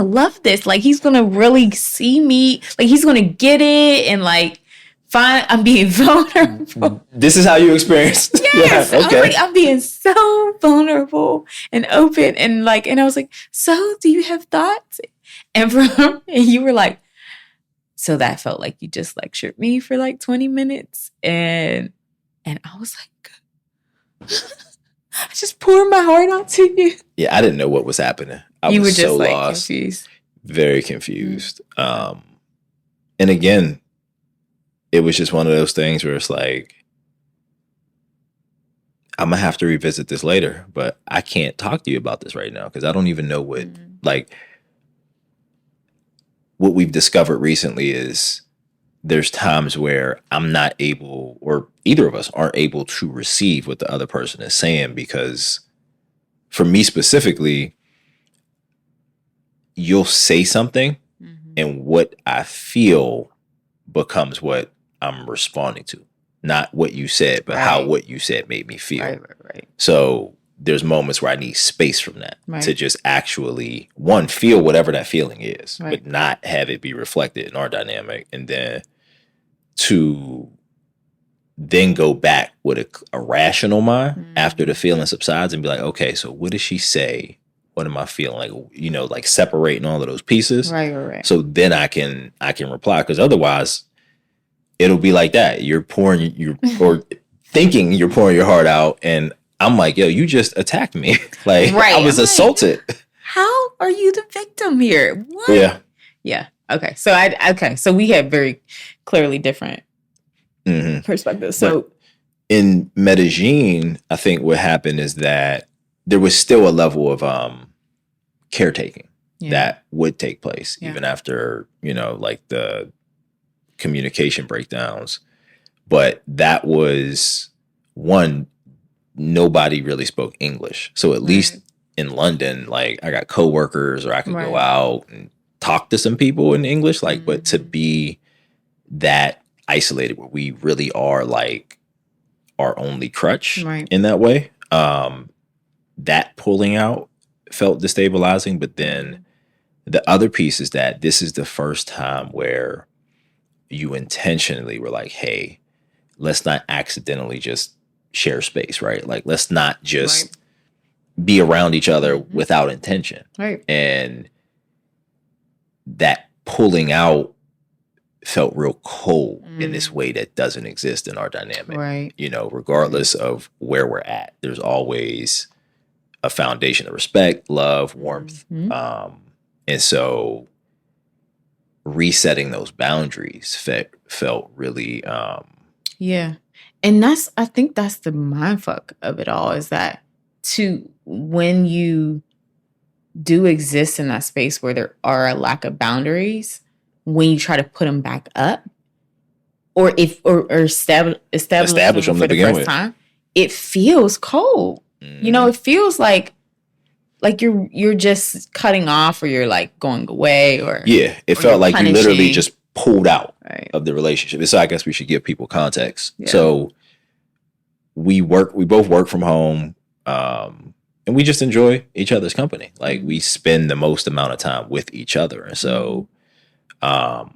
[SPEAKER 2] love this. Like he's gonna really see me. Like he's gonna get it and like find I'm being vulnerable.
[SPEAKER 1] This is how you experienced.
[SPEAKER 2] Yes.
[SPEAKER 1] Yeah, okay.
[SPEAKER 2] I was like, I'm being so vulnerable and open and like, and I was like, so do you have thoughts? And you were like, so that felt like you just lectured me for like 20 minutes. And I was like, I just poured my heart out to you.
[SPEAKER 1] Yeah, I didn't know what was happening.
[SPEAKER 2] You
[SPEAKER 1] was
[SPEAKER 2] were just
[SPEAKER 1] so
[SPEAKER 2] like
[SPEAKER 1] lost,
[SPEAKER 2] confused.
[SPEAKER 1] very confused. And again, it was just one of those things where it's like, I'm gonna have to revisit this later, but I can't talk to you about this right now because I don't even know what like what we've discovered recently is there's times where I'm not able, or either of us aren't able to receive what the other person is saying, because for me specifically, you'll say something and what I feel becomes what I'm responding to. Not what you said, but how what you said made me feel.
[SPEAKER 2] Right.
[SPEAKER 1] So there's moments where I need space from that to just actually, one, feel whatever that feeling is, but not have it be reflected in our dynamic. And then to then go back with a rational mind after the feeling subsides and be like, okay, so what does she say? What am I feeling? Like, you know, like separating all of those pieces.
[SPEAKER 2] Right.
[SPEAKER 1] So then I can reply, because otherwise it'll be like that. You're pouring or thinking you're pouring your heart out, and I'm like, yo, you just attacked me. Like I was assaulted.
[SPEAKER 2] How are you the victim here? What? Yeah. Okay. So we have very clearly different perspectives. So
[SPEAKER 1] but in Medellin, I think what happened is that there was still a level of caretaking that would take place even after, you know, like the communication breakdowns. But that was one, nobody really spoke English. So at least in London, like I got coworkers, or I could go out and talk to some people in English, like, but to be that isolated where we really are like our only crutch in that way, that pulling out felt destabilizing. But then the other piece is that this is the first time where you intentionally were like, hey, let's not accidentally just share space, right? Like, let's not just be around each other without intention. And that pulling out felt real cold in this way that doesn't exist in our dynamic. You know, regardless of where we're at, there's always a foundation of respect, love, warmth. And so resetting those boundaries felt really
[SPEAKER 2] and I think that's the mindfuck of it all, is that when you do exist in that space where there are a lack of boundaries, when you try to put them back up or establish them for the first time, it feels cold. You know, it feels like you're just cutting off, or you're like going away, or
[SPEAKER 1] it felt like you literally just pulled out of the relationship. So I guess we should give people context. So we both work from home, and we just enjoy each other's company. Like we spend the most amount of time with each other. And so a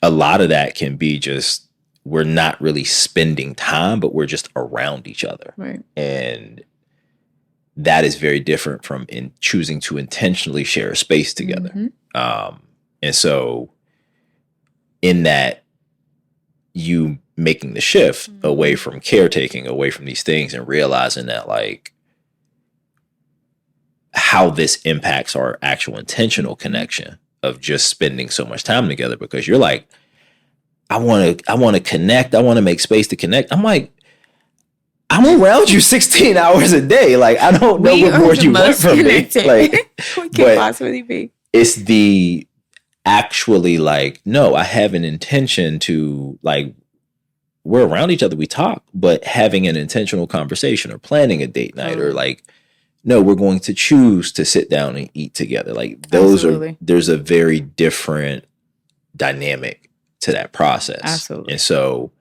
[SPEAKER 1] lot of that can be just, we're not really spending time, but we're just around each other. And that is very different from choosing to intentionally share a space together. And so in that, you making the shift away from caretaking, away from these things, and realizing that like how this impacts our actual intentional connection of just spending so much time together, because you're like, I want to connect. I want to make space to connect. I'm like, I'm around you 16 hours a day. Like, I don't know what more you want from me. Like,
[SPEAKER 2] what can possibly be?
[SPEAKER 1] It's the actually like, no, I have an intention to, like, we're around each other, we talk, but having an intentional conversation or planning a date night or like, no, we're going to choose to sit down and eat together. Like there's a very different dynamic to that process. And so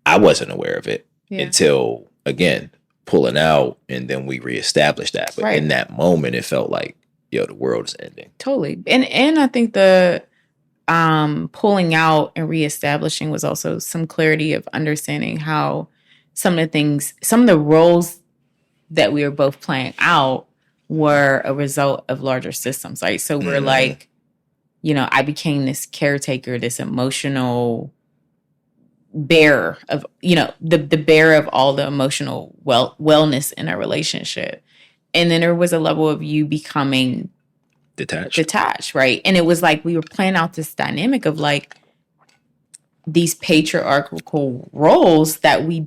[SPEAKER 1] I wasn't aware of it. until, again, pulling out, and then we reestablished that. But in that moment, it felt like, yo, the world is ending.
[SPEAKER 2] Totally. And I think the pulling out and reestablishing was also some clarity of understanding how some of the roles that we were both playing out were a result of larger systems, right? So we're like, I became this caretaker, this emotional bearer of, the bearer of all the emotional wellness in a relationship. And then there was a level of you becoming detached, right? And it was like we were playing out this dynamic of like these patriarchal roles that we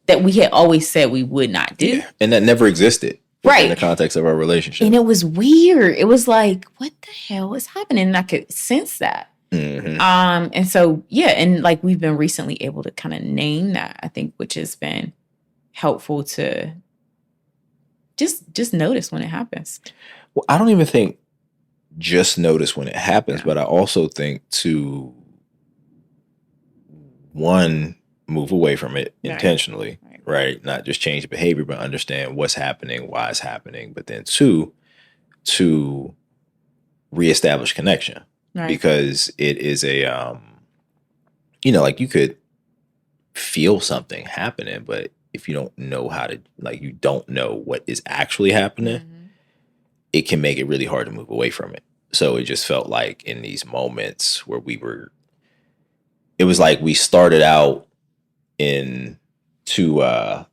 [SPEAKER 2] had always said we would not do.
[SPEAKER 1] Yeah. And that never existed. Right. In the context of our relationship.
[SPEAKER 2] And it was weird. It was like, what the hell is happening? And I could sense that. Mm-hmm. And so, and like we've been recently able to kind of name that, I think, which has been helpful to just notice when it happens.
[SPEAKER 1] Well, I don't even think just notice when it happens, but I also think to, one, move away from it intentionally, right? Not just change the behavior, but understand what's happening, why it's happening. But then two, to reestablish connection, because it is a, like you could feel something happening, but if you don't know how to, like, you don't know what is actually happening, it can make it really hard to move away from it. So it just felt like in these moments where it was like we started out into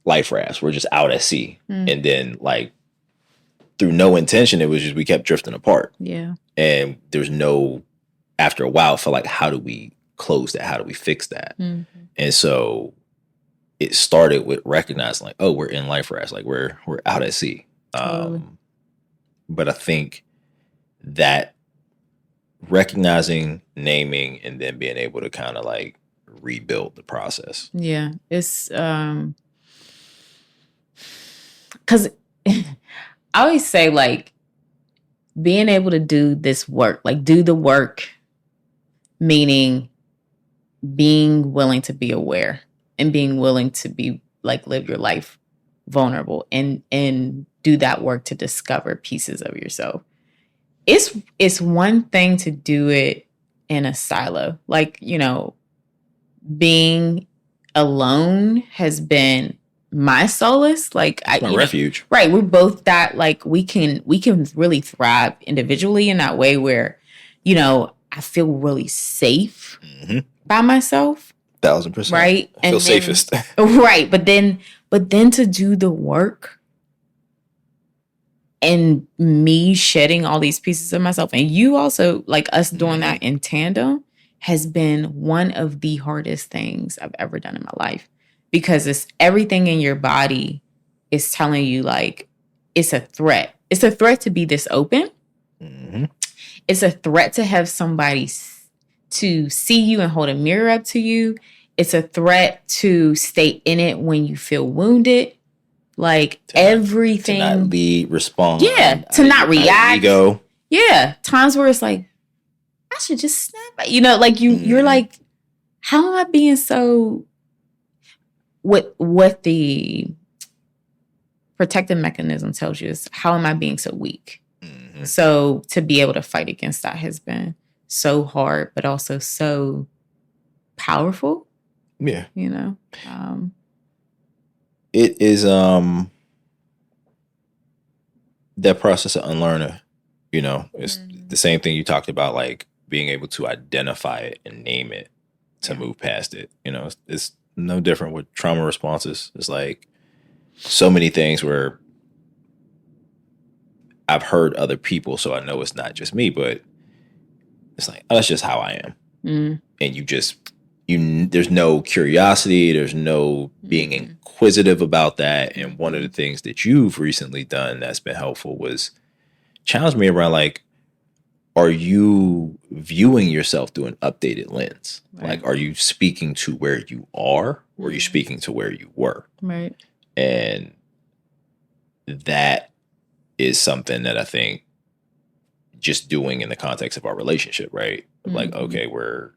[SPEAKER 1] life rafts. We're just out at sea. And then like through no intention, it was just, we kept drifting apart.
[SPEAKER 2] Yeah.
[SPEAKER 1] And there's after a while, it felt like, how do we close that? How do we fix that? Mm-hmm. And so it started with recognizing like, oh, we're in life rafts. Like we're out at sea. But I think that recognizing, naming, and then being able to kind of like rebuild the process.
[SPEAKER 2] Yeah. It's because I always say like being able to do this work, like do the work, meaning being willing to be aware and being willing to be like live your life vulnerable and do that work to discover pieces of yourself. It's one thing to do it in a silo. Like, being alone has been my solace. Like
[SPEAKER 1] my refuge.
[SPEAKER 2] Right. We're both that, like, we can really thrive individually in that way where, I feel really safe by myself.
[SPEAKER 1] 1,000%.
[SPEAKER 2] Right.
[SPEAKER 1] I feel safest.
[SPEAKER 2] Right. But then to do the work and me shedding all these pieces of myself, and you also, like us doing that in tandem, has been one of the hardest things I've ever done in my life, because it's everything in your body is telling you like it's a threat. It's a threat to be this open. Mm-hmm. It's a threat to have somebody to see you and hold a mirror up to you. It's a threat to stay in it when you feel wounded. Like everything.
[SPEAKER 1] To not lead, respond.
[SPEAKER 2] Yeah. To not react.
[SPEAKER 1] Ego.
[SPEAKER 2] Yeah. Times where it's like, I should just snap. Like you're like, how am I being so, what the protective mechanism tells you is, how am I being so weak? Mm-hmm. So to be able to fight against that has been so hard, but also so powerful.
[SPEAKER 1] Yeah. It is that process of unlearning, it's the same thing you talked about, like being able to identify it and name it to move past it. It's no different with trauma responses. It's like so many things where I've heard other people, so I know it's not just me, but it's like, oh, that's just how I am. Mm. And there's no curiosity, there's no being inquisitive about that. And one of the things that you've recently done that's been helpful was challenge me around, like, are you viewing yourself through an updated lens? Right. Like, are you speaking to where you are, or are you speaking to where you were?
[SPEAKER 2] Right.
[SPEAKER 1] And that is something that I think just doing in the context of our relationship, right? Mm-hmm. Like, okay, we're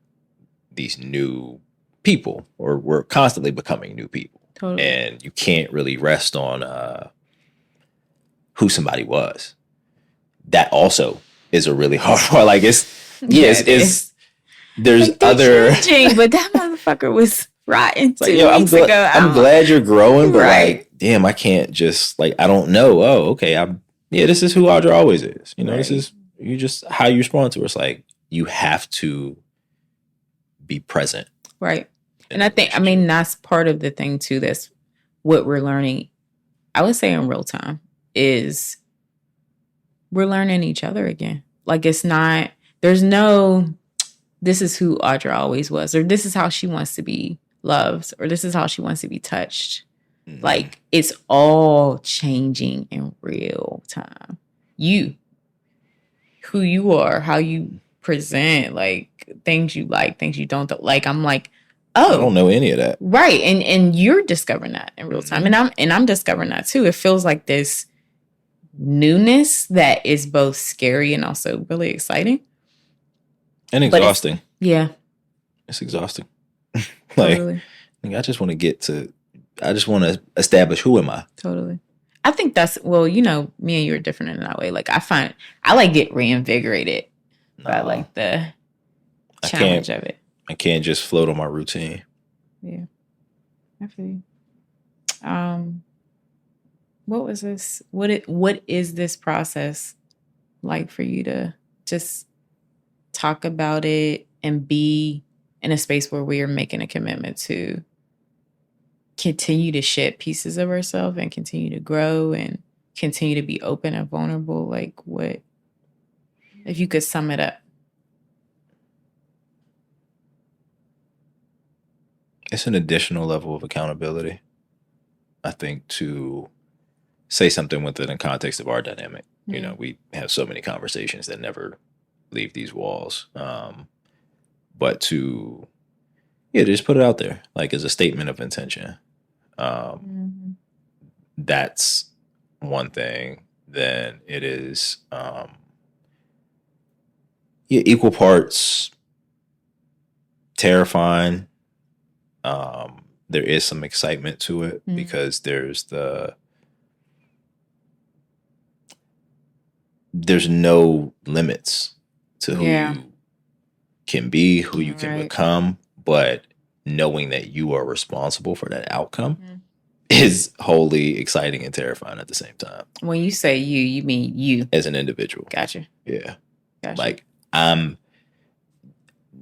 [SPEAKER 1] these new people, or we're constantly becoming new people.
[SPEAKER 2] Totally.
[SPEAKER 1] And you can't really rest on who somebody was. That also is a really hard part. Like it's there's
[SPEAKER 2] like, they're
[SPEAKER 1] other
[SPEAKER 2] changing, but that motherfucker was rotten
[SPEAKER 1] like,
[SPEAKER 2] 2 weeks ago.
[SPEAKER 1] I'm glad you're growing, but
[SPEAKER 2] right.
[SPEAKER 1] like, damn, I can't just like, I don't know. Oh, okay. This is who Audra always is. You know,
[SPEAKER 2] Right.
[SPEAKER 1] this is you just how you respond to her. It's like you have to be present.
[SPEAKER 2] Right. And I think, I mean, that's part of the thing too. That's what we're learning. I would say in real time is we're learning each other again. Like it's not, there's no, this is who Audra always was, or this is how she wants to be loved, or this is how she wants to be touched. Mm-hmm. Like it's all changing in real time. You, who you are, how you present, like things you like, things you don't like. I'm like, oh,
[SPEAKER 1] I don't know any of that.
[SPEAKER 2] Right. And you're discovering that in real time. Mm-hmm. And I'm discovering that too. It feels like this newness that is both scary and also really exciting.
[SPEAKER 1] And exhausting.
[SPEAKER 2] It's
[SPEAKER 1] exhausting. Like, I just want to establish who am I.
[SPEAKER 2] Totally. I think that's, well, you know, me and you are different in that way. Like I like get reinvigorated by like the challenge of it.
[SPEAKER 1] I can't just float on my routine.
[SPEAKER 2] Yeah. I feel you. What was this? What is this process like for you to just talk about it and be in a space where we are making a commitment to continue to shed pieces of ourselves and continue to grow and continue to be open and vulnerable? Like what, if you could sum it up?
[SPEAKER 1] It's an additional level of accountability, I think, to say something within the context of our dynamic. Mm-hmm. You know, we have so many conversations that never leave these walls. But to, just put it out there, like as a statement of intention. That's one thing. Then it is equal parts terrifying. There is some excitement to it because there's no limits to who you can be, who you can become, but knowing that you are responsible for that outcome is wholly exciting and terrifying at the same time.
[SPEAKER 2] When you say you mean you
[SPEAKER 1] as an individual.
[SPEAKER 2] Gotcha.
[SPEAKER 1] Yeah.
[SPEAKER 2] Gotcha.
[SPEAKER 1] Like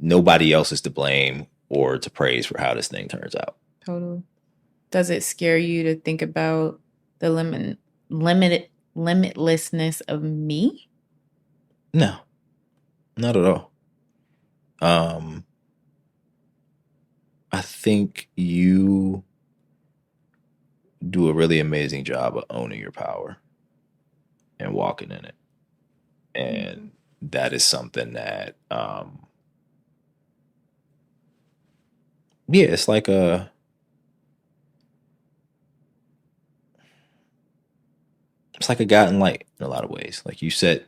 [SPEAKER 1] nobody else is to blame or to praise for how this thing turns out.
[SPEAKER 2] Totally. Does it scare you to think about the limitlessness of me?
[SPEAKER 1] No, not at all. I think you do a really amazing job of owning your power and walking in it. And that is something that, it's like a guiding light in a lot of ways. Like you set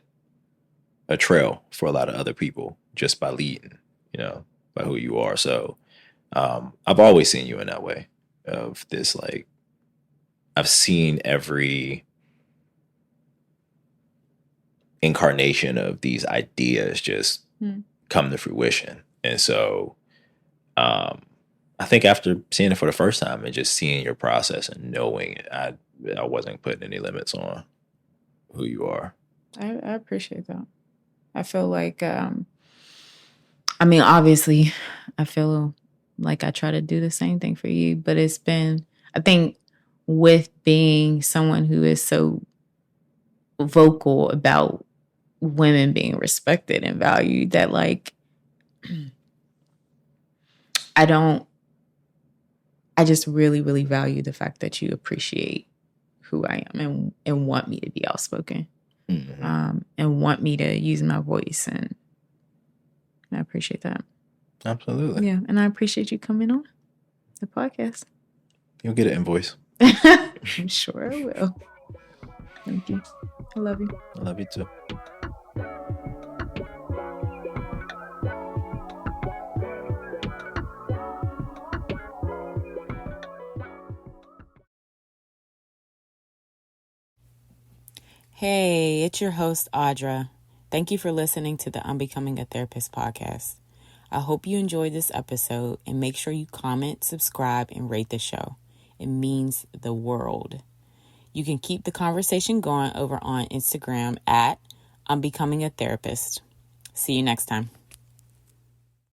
[SPEAKER 1] a trail for a lot of other people just by leading, by who you are. So I've always seen you in that way of this, like, I've seen every incarnation of these ideas just come to fruition. And so I think after seeing it for the first time and just seeing your process and knowing it, I wasn't putting any limits on who you are.
[SPEAKER 2] I appreciate that. I feel like, obviously, I feel like I try to do the same thing for you, but it's been, I think, with being someone who is so vocal about women being respected and valued, that like, I just really, really value the fact that you appreciate who I am and want me to be outspoken, and want me to use my voice. And I appreciate that.
[SPEAKER 1] Absolutely.
[SPEAKER 2] Yeah. And I appreciate you coming on the podcast.
[SPEAKER 1] You'll get an invoice.
[SPEAKER 2] I'm sure I will. Thank you. I love you.
[SPEAKER 1] I love you too.
[SPEAKER 2] Hey, it's your host, Audra. Thank you for listening to the Unbecoming a Therapist podcast. I hope you enjoyed this episode and make sure you comment, subscribe, and rate the show. It means the world. You can keep the conversation going over on Instagram at Unbecoming a Therapist. See you next time.